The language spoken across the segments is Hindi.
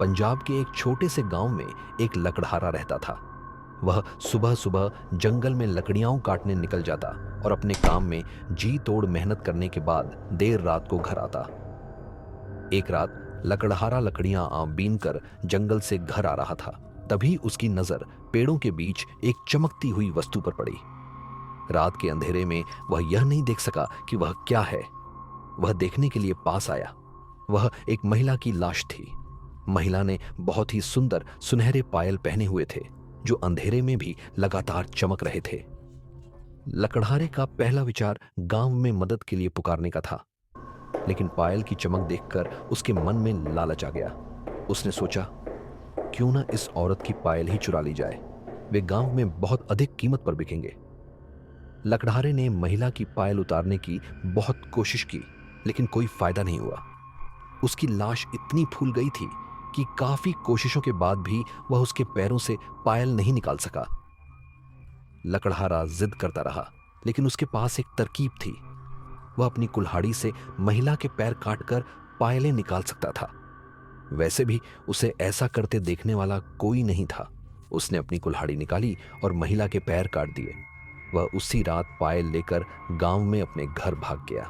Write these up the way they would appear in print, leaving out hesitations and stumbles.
पंजाब के एक छोटे से गांव में एक लकड़हारा रहता था। वह सुबह सुबह जंगल में लकड़ियां काटने निकल जाता और अपने काम में जी तोड़ मेहनत करने के बाद देर रात को घर आता। एक रात लकड़हारा लकड़ियां बीन कर जंगल से घर आ रहा था। तभी उसकी नजर पेड़ों के बीच एक चमकती हुई वस्तु पर पड़ी। रात के अंधेरे में वह यह नहीं देख सका कि वह क्या है। वह देखने के लिए पास आया। वह एक महिला की लाश थी। महिला ने बहुत ही सुंदर सुनहरे पायल पहने हुए थे जो अंधेरे में भी लगातार चमक रहे थे। लकड़हारे का पहला विचार गांव में मदद के लिए पुकारने का था, लेकिन पायल की चमक देखकर उसके मन में लालच आ गया। उसने सोचा, क्यों ना इस औरत की पायल ही चुरा ली जाए, वे गांव में बहुत अधिक कीमत पर बिकेंगे। लकड़हारे ने महिला की पायल उतारने की बहुत कोशिश की, लेकिन कोई फायदा नहीं हुआ। उसकी लाश इतनी फूल गई थी कि काफी कोशिशों के बाद भी वह उसके पैरों से पायल नहीं निकाल सका। लकड़हारा जिद करता रहा, लेकिन उसके पास एक तरकीब थी। वह अपनी कुल्हाड़ी से महिला के पैर काटकर पायलें निकाल सकता था। वैसे भी उसे ऐसा करते देखने वाला कोई नहीं था। उसने अपनी कुल्हाड़ी निकाली और महिला के पैर काट दिए। वह उसी रात पायल लेकर गांव में अपने घर भाग गया।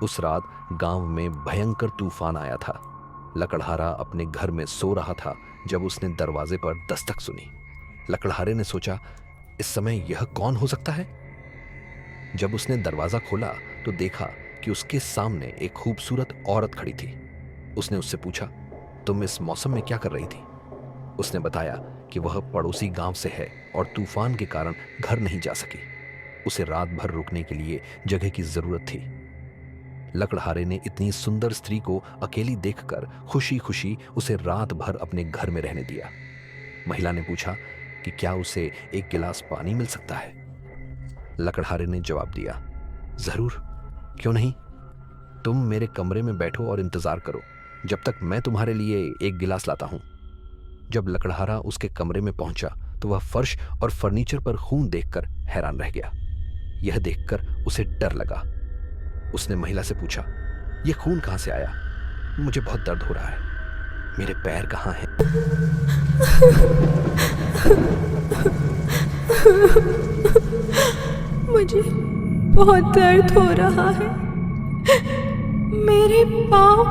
उस रात गांव में भयंकर तूफान आया था। लकड़हारा अपने घर में सो रहा था जब उसने दरवाजे पर दस्तक सुनी। लकड़हारे ने सोचा, इस समय यह कौन हो सकता है। जब उसने दरवाजा खोला तो देखा कि उसके सामने एक खूबसूरत औरत खड़ी थी। उसने उससे पूछा, तुम इस मौसम में क्या कर रही थी। उसने बताया कि वह पड़ोसी गांव से है और तूफान के कारण घर नहीं जा सकी। उसे रात भर रुकने के लिए जगह की जरूरत थी। लकड़हारे ने इतनी सुंदर स्त्री को अकेली देखकर खुशी खुशी उसे रात भर अपने घर में रहने दिया। महिला ने पूछा कि क्या उसे एक गिलास पानी मिल सकता है। लकड़हारे ने जवाब दिया, जरूर, क्यों नहीं। तुम मेरे कमरे में बैठो और इंतजार करो जब तक मैं तुम्हारे लिए एक गिलास लाता हूं। जब लकड़हारा उसके कमरे में पहुंचा तो वह फर्श और फर्नीचर पर खून देखकर हैरान रह गया। यह देखकर उसे डर लगा। उसने महिला से पूछा, यह खून कहां से आया। मुझे बहुत दर्द हो रहा है, मेरे पैर कहां हैं। मुझे बहुत दर्द हो रहा है, मेरे पाँव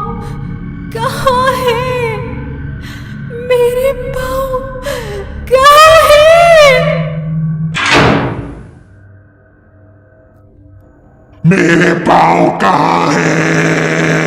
कहाँ हैं, मेरे पाँव कहाँ हैं। मेरे पाँव कहाँ हैं?